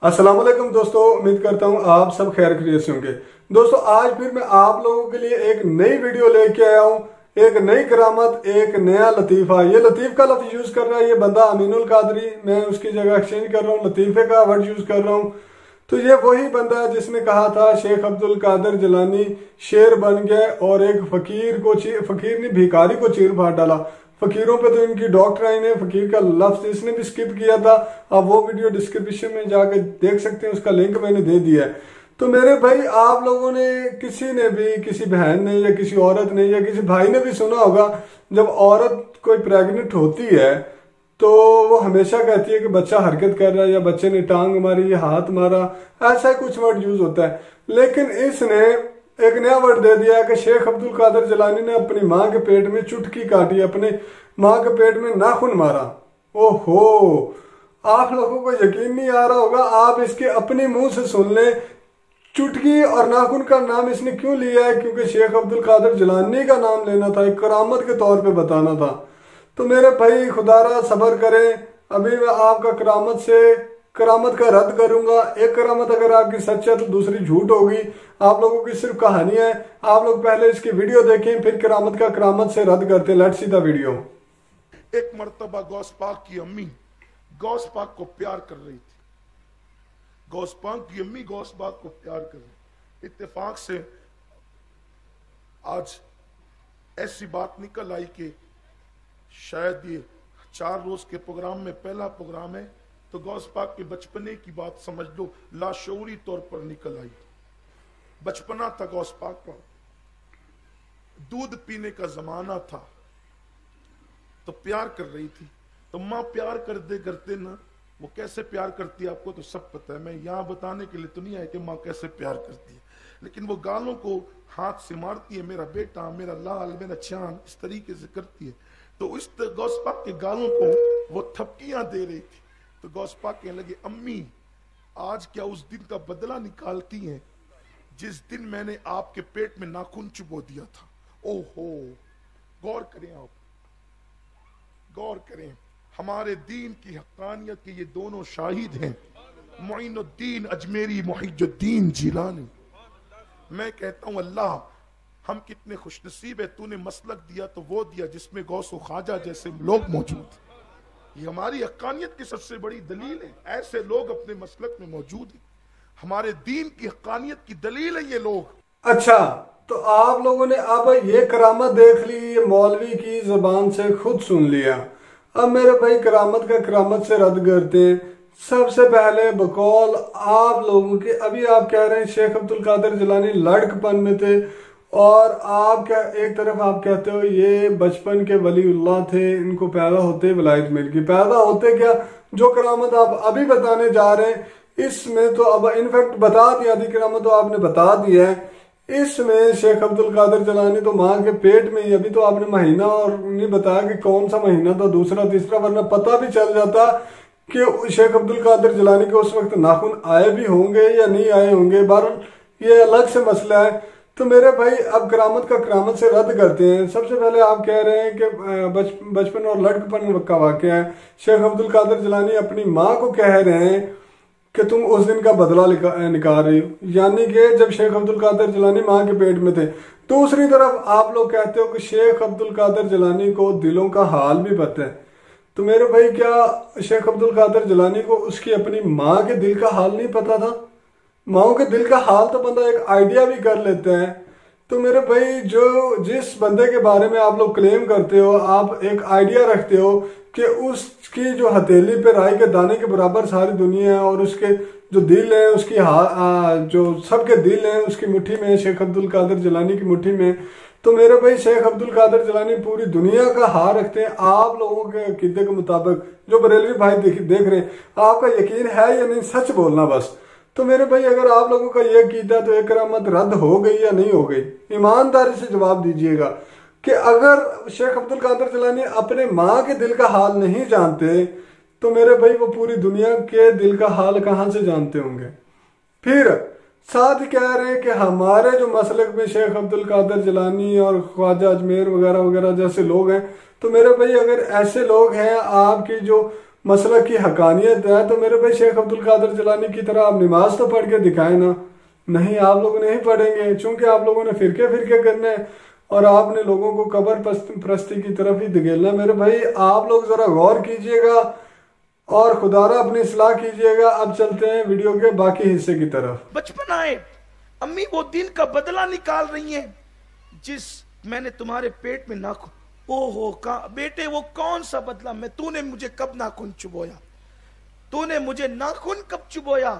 अस्सलाम वालेकुम दोस्तों, उम्मीद करता हूँ आप सब खैर खैरियत से होंगे। दोस्तों आज फिर मैं आप लोगों के लिए एक नई वीडियो लेके आया हूँ, एक नई करामत, एक नया लतीफ़ा। ये लतीफ़ का लफ्ज़ यूज़ कर रहा है ये बंदा अमीनुल कादरी, मैं उसकी जगह एक्सचेंज कर रहा हूँ, लतीफ़े का वर्ड यूज़ कर रहा हूँ। तो ये वही बंदा है जिसने कहा था शेख अब्दुल कादिर जिलानी शेर बन गए और एक फकीर ने भिखारी को चीर फाड़ डाला। फकीरों पे तो इनकी डॉक्ट्राइन है, फकीर का लफ्ज इसने भी स्किप किया था। आप वो वीडियो डिस्क्रिप्शन में जाकर देख सकते हैं, उसका लिंक मैंने दे दिया है। तो मेरे भाई आप लोगों ने किसी ने भी, किसी बहन ने या किसी औरत ने या किसी भाई ने भी सुना होगा, जब औरत कोई प्रेग्नेंट होती है तो वो हमेशा कहती है कि बच्चा हरकत कर रहा है या बच्चे ने टांग मारी या हाथ मारा, ऐसा कुछ वर्ड यूज होता है। लेकिन इसने एक नया वर्ड दे दिया है कि शेख अब्दुल कादिर जिलानी ने अपनी माँ के पेट में चुटकी काटी, अपने माँ के पेट में नाखून मारा। ओहो, आप लोगों को यकीन नहीं आ रहा होगा, आप इसके अपने मुंह से सुन लें। चुटकी और नाखून का नाम इसने क्यों लिया है? क्योंकि शेख अब्दुल कादिर जिलानी का नाम लेना था, एक करामत के तौर पे बताना था। तो मेरे भाई खुदारा सब्र करें, अभी मैं आपका करामत का रद्द करूंगा। एक करामत अगर आपकी सच है तो दूसरी झूठ होगी, आप लोगों की सिर्फ कहानियां है। आप लोग पहले इसकी वीडियो देखें, फिर करामत से रद्द करते हैं। Let's see the video. एक मर्तबा गौस पाक की अम्मी गौस पाक को प्यार कर रही थी। गौस पाक की अम्मी गौस पाक को प्यार कर रही। इत्तेफाक से आज ऐसी बात निकल आई कि शायद ये 4 रोज के प्रोग्राम में पहला प्रोग्राम है, तो गौस पाक के बचपने की बात समझ लो, लाशऊरी तौर पर निकल आई। बचपना था गौस पाक का, दूध पीने का जमाना था, तो प्यार कर रही थी। तो माँ प्यार करते करते ना, वो कैसे प्यार करती है आपको तो सब पता है। मैं यहाँ बताने के लिए तो नहीं आया कि माँ कैसे प्यार करती है, लेकिन वो गालों को हाथ से मारती है, मेरा बेटा, मेरा लाल, मेरा चांद, इस तरीके से करती है। तो इस गौस पाक के गालों को वो थपकियां दे रही थी। तो गौस पाक कहने लगे, अम्मी आज क्या उस दिन का बदला निकालती हैं जिस दिन मैंने आपके पेट में नाखून चुबो दिया था। ओहो, गौर करें, आप गौर करें, हमारे दीन की हक्कानियत के ये दोनों शाहिद हैं, मोइनुद्दीन अजमेरी, मुहिजुद्दीन जिलानी। मैं कहता हूं अल्लाह हम कितने खुशनसीब है, तूने मसलक दिया तो वो दिया जिसमें गौस ख्वाजा जैसे लोग मौजूद। ये हमारी हक्कानियत की सबसे बड़ी दलील है, ऐसे लोग अपने मसलक में मौजूद हैं। हमारे दीन की हक्कानियत की दलील है ये लोग। अच्छा, तो आप लोगों ने अब ये करामत देख ली, ये मौलवी की जबान से खुद सुन लिया। अब मेरे भाई करामत से रद्द करते हैं। सबसे पहले बकौल आप लोगों के, अभी आप कह रहे हैं शेख अब्दुल कादिर जिलानी लड़कपन में थे, और आप क्या एक तरफ आप कहते हो ये बचपन के वलीउल्लाह थे, इनको पैदा होते विलायत मिल गई। पैदा होते क्या, जो करामत आप अभी बताने जा रहे हैं इसमें तो अब इनफैक्ट बता दिया थी, करामत तो आपने बता दिया है। इसमें शेख अब्दुल कादिर जिलानी तो माँ के पेट में ही, अभी तो आपने महीना और नहीं बताया कि कौन सा महीना था, दूसरा तीसरा, वरना पता भी चल जाता कि शेख अब्दुल कादिर जिलानी के उस वक्त नाखून आए भी होंगे या नहीं आए होंगे। बहरहाल ये अलग से मसला है। तो मेरे भाई अब करामत से रद्द करते हैं। सबसे पहले आप कह रहे हैं कि बचपन और लड़कपन का वाकया है। शेख अब्दुल कादिर जिलानी अपनी माँ को कह रहे हैं कि तुम उस दिन का बदला निकाल रही हो, यानी कि जब शेख अब्दुल कादिर जिलानी माँ के पेट में थे। दूसरी तरफ आप लोग कहते हो कि शेख अब्दुल कादिर जिलानी को दिलों का हाल भी पता है। तो मेरे भाई क्या शेख अब्दुल कादिर जिलानी को उसकी अपनी माँ के दिल का हाल नहीं पता था? माओ के दिल का हाल तो बंदा एक आइडिया भी कर लेते हैं। तो मेरे भाई जिस बंदे के बारे में आप लोग क्लेम करते हो, आप एक आइडिया रखते हो कि उसकी जो हथेली पे राई के दाने के बराबर सारी दुनिया है, और उसके जो दिल है, उसकी जो सबके दिल है उसकी मुट्ठी में, शेख अब्दुल कादिर जिलानी की मुट्ठी में। तो मेरे भाई शेख अब्दुल कादिर जिलानी पूरी दुनिया का हार रखते हैं। आप लोगों के अकीदे के मुताबिक, जो बरेलवी भाई देख रहे हैं, आपका यकीन है या नहीं, सच बोलना बस। तो मेरे भाई अगर आप लोगों का ये कीदा तो एक करामत रद्द हो गई या नहीं हो गई? ईमानदारी से जवाब दीजिएगा कि अगर शेख अब्दुल कादिर जिलानी अपने माँ के दिल का हाल नहीं जानते तो मेरे भाई वो पूरी दुनिया के दिल का हाल कहाँ से जानते होंगे? फिर साथ ही कह रहे हैं कि हमारे जो मसलक में शेख अब्दुल कादिर जिलानी और ख्वाजा अजमेर वगैरह वगैरह जैसे लोग हैं। तो मेरे भाई अगर ऐसे लोग हैं, आपकी जो مسلک کی حقانیت ہے تو میرے بھائی شیخ عبد القادر جیلانی کی طرح آپ نماز تو پڑھ کے دکھائیں نا. نہیں آپ لوگ نہیں پڑھیں گے چونکہ آپ لوگوں نے فرقے کرنے اور آپ نے لوگوں کو قبر پرستی کی طرف ہی دھکیلنا. میرے بھائی آپ لوگ ذرا غور کیجئے گا اور خدا را اپنی اصلاح کیجئے گا. اب چلتے ہیں ویڈیو کے باقی حصے کی طرف. بچپن آئے امی وہ دن کا بدلہ نکال رہی ہیں جس میں نے تمہارے پیٹ میں ناخن. بیٹے وہ کون سا بدلہ تو نے مجھے کب ناخن چبویا؟ تو نے مجھے ناخن کب چبویا؟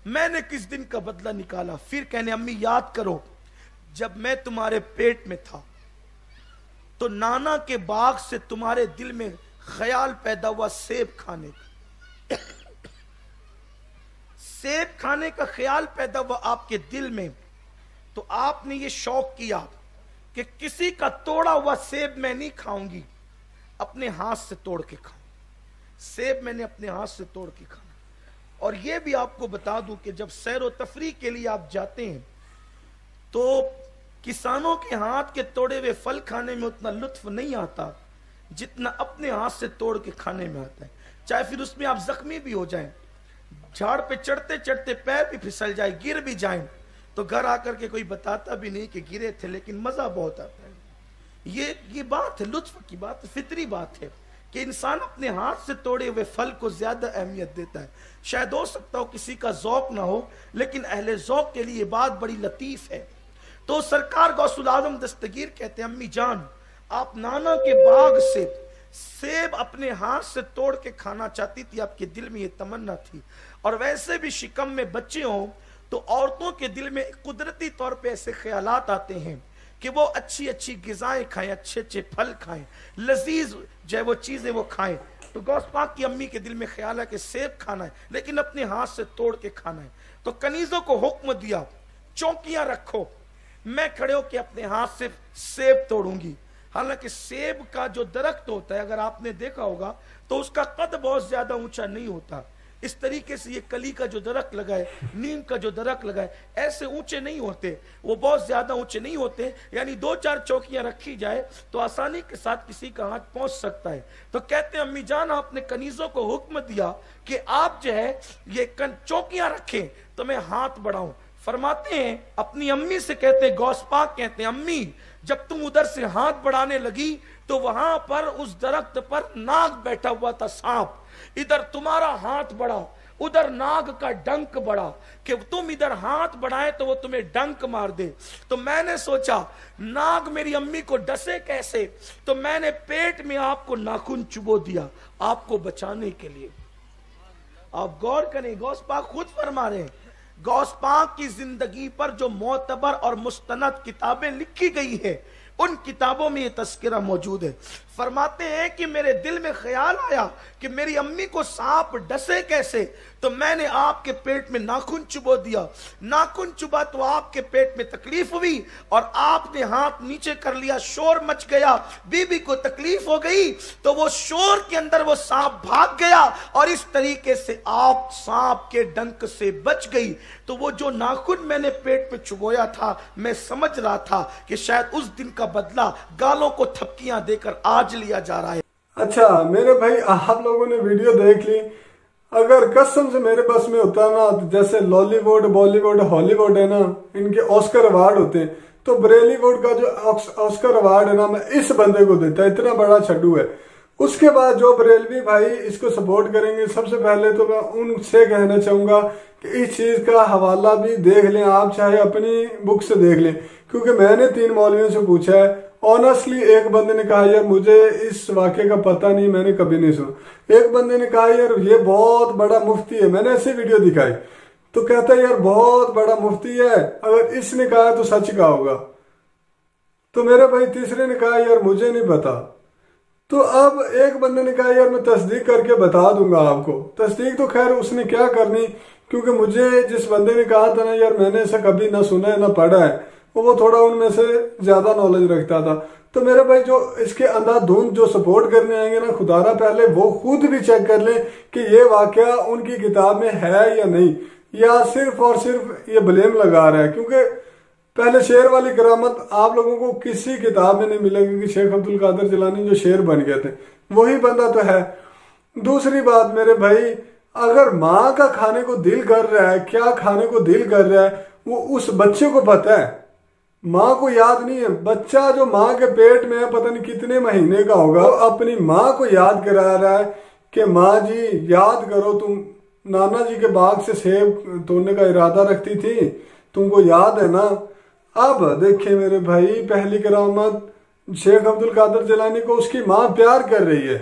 میں نے کس دن کا بدلہ نکالا؟ پھر کہنے امی یاد کرو جب میں تمہارے پیٹ میں تھا تو نانا کے باغ سے تمہارے دل میں خیال پیدا ہوا سیب کھانے کا. سیب کھانے کا خیال پیدا ہوا آپ کے دل میں تو آپ نے یہ شوق کیا کہ کسی کا توڑا ہوا سیب میں نہیں کھاؤں گی، اپنے ہاتھ سے توڑ کے کھاؤں. سیب میں نے اپنے ہاتھ سے توڑ کے کھانا. اور یہ بھی آپ کو بتا دوں کہ جب سیر و تفریح کے لیے آپ جاتے ہیں تو کسانوں کے ہاتھ کے توڑے ہوئے پھل کھانے میں اتنا لطف نہیں آتا جتنا اپنے ہاتھ سے توڑ کے کھانے میں آتا ہے. چاہے پھر اس میں آپ زخمی بھی ہو جائیں، جھاڑ پہ چڑھتے چڑھتے پیر بھی پھسل جائے، گر بھی جائیں تو گھر آ کر کے کوئی بتاتا بھی نہیں کہ گرے تھے، لیکن مزہ بہت آتا ہے. یہ بات ہے، لطف کی بات، فطری بات ہے کہ انسان اپنے ہاتھ سے توڑے ہوئے پھل کو زیادہ اہمیت دیتا ہے. شاید ہو سکتا ہو کسی کا ذوق نہ ہو لیکن اہل ذوق کے لیے یہ بات بڑی لطیف ہے. تو سرکار غوث العظم دستگیر کہتے ہیں امی جان آپ نانا کے باغ سے سیب اپنے ہاتھ سے توڑ کے کھانا چاہتی تھی، آپ کے دل میں یہ تمنا تھی. اور ویسے بھی شکم میں بچے ہوں تو عورتوں کے دل میں قدرتی طور پہ ایسے خیالات آتے ہیں کہ وہ اچھی اچھی غذائیں کھائیں، اچھے اچھے پھل کھائیں، لذیذ جو ہے وہ چیزیں وہ کھائیں. تو غوث پاک کی امی کے دل میں خیال ہے کہ سیب کھانا ہے لیکن اپنے ہاتھ سے توڑ کے کھانا ہے. تو کنیزوں کو حکم دیا چوکیاں رکھو، میں کھڑے ہو کے اپنے ہاتھ سے سیب توڑوں گی. حالانکہ سیب کا جو درخت ہوتا ہے اگر آپ نے دیکھا ہوگا تو اس کا قد بہت زیادہ اونچا نہیں ہوتا. اس طریقے سے یہ کلی کا جو درخت لگا ہے، نیم کا جو درخت لگا ہے، ایسے اونچے نہیں ہوتے، وہ بہت زیادہ اونچے نہیں ہوتے. یعنی 2-4 چوکیاں رکھی جائے تو آسانی کے ساتھ کسی کا ہاتھ پہنچ سکتا ہے. تو کہتے ہیں امی جان آپ نے کنیزوں کو حکم دیا کہ آپ جو ہے یہ چوکیاں رکھیں تو میں ہاتھ بڑھاؤں. فرماتے ہیں اپنی امی سے کہتے ہیں غوث پاک کہتے ہیں امی جب تم ادھر سے ہاتھ بڑھانے لگی تو وہاں پر اس درخت پر ناگ بیٹھا ہوا تھا، سانپ. ادھر تمہارا ہاتھ بڑھا، ادھر ناگ کا ڈنک بڑھا کہ تم ادھر ہاتھ بڑھائے تو وہ تمہیں ڈنک مار دے. تو میں نے سوچا ناگ میری امی کو ڈسے کیسے، تو میں نے پیٹ میں آپ کو ناخن چبو دیا آپ کو بچانے کے لیے. آپ غور کریں، غوث پاک خود فرما رہے ہیں. غوث پاک کی زندگی پر جو معتبر اور مستند کتابیں لکھی گئی ہیں ان کتابوں میں یہ تذکرہ موجود ہے. فرماتے ہیں کہ میرے دل میں خیال آیا کہ میری امی کو سانپ ڈسے کیسے، تو میں نے آپ کے پیٹ میں ناخن چبو دیا. ناخن چبا تو آپ کے پیٹ میں تکلیف ہوئی اور آپ نے ہاتھ نیچے کر لیا، شور مچ گیا، بی بی کو تکلیف ہو گئی تو وہ شور کے اندر وہ سانپ بھاگ گیا اور اس طریقے سے آپ سانپ کے ڈنک سے بچ گئی. تو وہ جو ناخن میں نے پیٹ میں چبویا تھا میں سمجھ رہا تھا کہ شاید اس دن کا بدلہ گالوں کو تھپکیاں دے کر آج لیا جا رہا ہے. اچھا میرے بھائی آپ لوگوں نے ویڈیو دیکھ لی. اگر قسم سے میرے بس میں ہوتا نا جیسے لالی ووڈ، بالی ووڈ، ہالی ووڈ ہے نا ان کے آسکر ایوارڈ ہوتے ہیں تو بریلی ووڈ کا جو آسکر ایوارڈ ہے نا میں اس بندے کو دیتا. اتنا بڑا چھڈو ہے. اس کے بعد جو بریلوی بھائی اس کو سپورٹ کریں گے سب سے پہلے تو میں ان سے کہنا چاہوں گا کہ اس چیز کا حوالہ بھی دیکھ لیں آپ، چاہے اپنی بک سے دیکھ لیں، کیونکہ میں نے 3 مولویوں سے پوچھا ہے. آنیسٹلی ایک بندے نے کہا یار مجھے اس واقعے کا پتہ نہیں، میں نے کبھی نہیں سنا. ایک بندے نے کہا یار یہ بہت بڑا مفتی ہے، میں نے ایسی ویڈیو دکھائی تو کہتا ہے یار بہت بڑا مفتی ہے، اگر اس نے کہا تو سچ کہا ہوگا. تو میرے بھائی تیسرے نے کہا یار مجھے نہیں پتا. تو اب ایک بندے نے کہا یار میں تصدیق کر کے بتا دوں گا آپ کو. تصدیق تو خیر اس نے کیا کرنی، کیونکہ مجھے جس بندے نے کہا تھا نا یار میں نے ایسا کبھی نہ سنا ہے نہ پڑھا ہے، وہ تھوڑا ان میں سے زیادہ نالج رکھتا تھا. تو میرے بھائی جو اس کے اندھا دھند جو سپورٹ کرنے آئیں گے نا خدا را پہلے وہ خود بھی چیک کر لیں کہ یہ واقعہ ان کی کتاب میں ہے یا نہیں، یا صرف اور صرف یہ بلیم لگا رہا ہے. کیونکہ پہلے شعر والی کرامت آپ لوگوں کو کسی کتاب میں نہیں ملے گی کہ شیخ عبد القادر جیلانی جو شعر بن گئے تھے وہی بندہ تو ہے. दूसरी बात मेरे भाई, अगर माँ का खाने को दिल कर रहा है, क्या खाने को दिल कर रहा है वो उस बच्चे को पता है, माँ को याद नहीं है। बच्चा जो माँ के पेट में है पता नहीं कितने महीने का होगा, वो अपनी माँ को याद करा रहा है कि माँ जी याद करो, तुम नाना जी के बाग से सेब तोड़ने का इरादा रखती थी, तुमको याद है ना। अब देखिए मेरे भाई, पहली करामत, शेख अब्दुल कादर जिलानी को उसकी माँ प्यार कर रही है,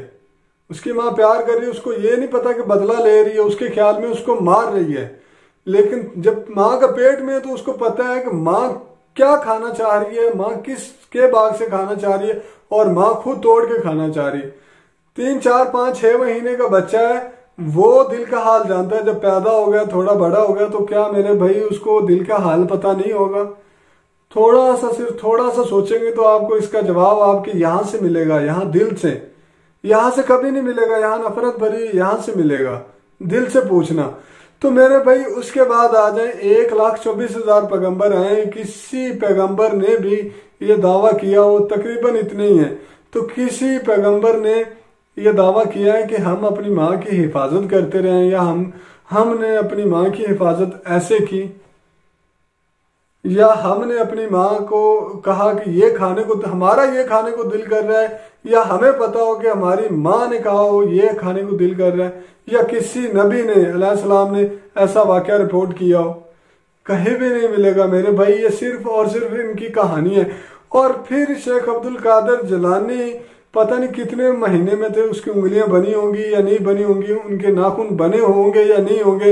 उसकी माँ प्यार कर रही है, उसको ये नहीं पता कि बदला ले रही है, उसके ख्याल में उसको मार रही है। लेकिन जब माँ का पेट में है तो उसको पता है कि माँ क्या खाना चाह रही है, माँ किसके बाग से खाना चाह रही है, और माँ खुद तोड़ के खाना चाह रही है। 3, 4, 5, 6 महीने का बच्चा है, वो दिल का हाल जानता है। जब पैदा हो गया, थोड़ा बड़ा हो गया, तो क्या मेरे भाई उसको दिल का हाल पता नहीं होगा? थोड़ा सा, सिर्फ थोड़ा सा सोचेंगे तो आपको इसका जवाब आपके यहाँ से मिलेगा, यहाँ दिल से। यहाँ से कभी नहीं मिलेगा, यहाँ नफरत भरी यहाँ से मिलेगा, दिल से पूछना। तो मेरे भाई उसके बाद आ जाए 1,24,000 पैगंबर आए, किसी पैगंबर ने भी ये दावा किया हो, तकरीबन इतने ही हैं, तो किसी पैगंबर ने ये दावा किया है कि हम अपनी माँ की हिफाजत करते रहे, या हमने अपनी माँ की हिफाजत ऐसे की, या हमने अपनी माँ को कहा कि ये खाने को, हमारा ये खाने को दिल कर रहा है, या हमें पता हो कि हमारी माँ ने कहा हो ये खाने को दिल कर रहा है, या किसी नबी ने अलैहिस्सलाम ने ऐसा वाक़या रिपोर्ट किया हो, कहीं भी नहीं मिलेगा मेरे भाई। ये सिर्फ और सिर्फ इनकी कहानी है। और फिर शेख अब्दुल कादर जिलानी पता नहीं कितने महीने में थे, उसकी उंगलियां बनी होंगी या नहीं बनी होंगी, उनके नाखून बने होंगे या नहीं होंगे,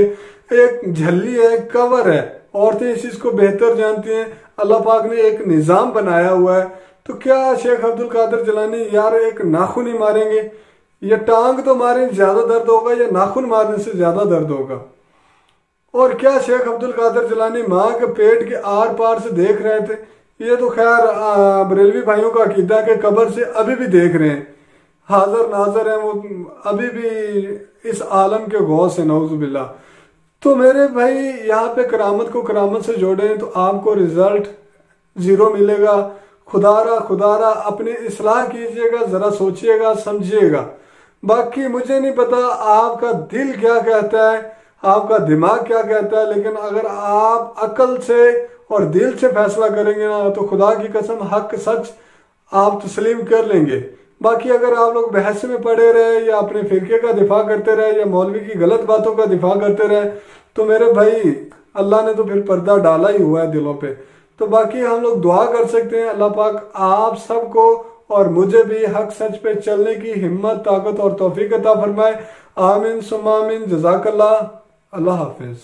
एक झल्ली है, कवर है, औरतें इस चीज को बेहतर जानती हैं। अल्लाह पाक ने एक निजाम बनाया हुआ है। तो क्या शेख अब्दुल कादर जिलानी यार एक नाखून ही मारेंगे? ये टांग तो मारे ज्यादा दर्द होगा, या नाखून मारने से ज्यादा दर्द होगा? और क्या शेख अब्दुल कादर जिलानी माँ के पेट के आर पार से देख रहे थे? ये तो खैर बरेलवी भाइयों का अकीदा के कब्र से अभी भी देख रहे हैं, हाजिर नाजर हैं, वो अभी भी इस आलम के गौस है, नौजुबिल्लाह। तो मेरे भाई यहाँ पे करामत को करामत से जोड़ें तो आपको रिजल्ट 0 मिलेगा। खुदारा अपनी इस्लाह कीजिएगा, जरा सोचिएगा, समझिएगा। बाकी मुझे नहीं पता आपका दिल क्या कहता है, आपका दिमाग क्या कहता है, लेकिन अगर आप अकल से और दिल से फैसला करेंगे ना, तो खुदा की कसम हक सच आप तस्लीम कर लेंगे। बाकी अगर आप लोग बहस में पड़े रहे, या अपने फिरके का दिफा करते रहे, या मौलवी की गलत बातों का दिफा करते रहे, तो मेरे भाई अल्लाह ने तो फिर पर्दा डाला ही हुआ है दिलों पे। तो बाकी हम लोग दुआ कर सकते हैं, अल्लाह पाक आप सबको और मुझे भी हक सच पे चलने की हिम्मत, ताकत और तौफीक अता फरमाए। आमीन सुम्मा आमीन। जज़ाकल्लाह। अल्लाह हाफिज।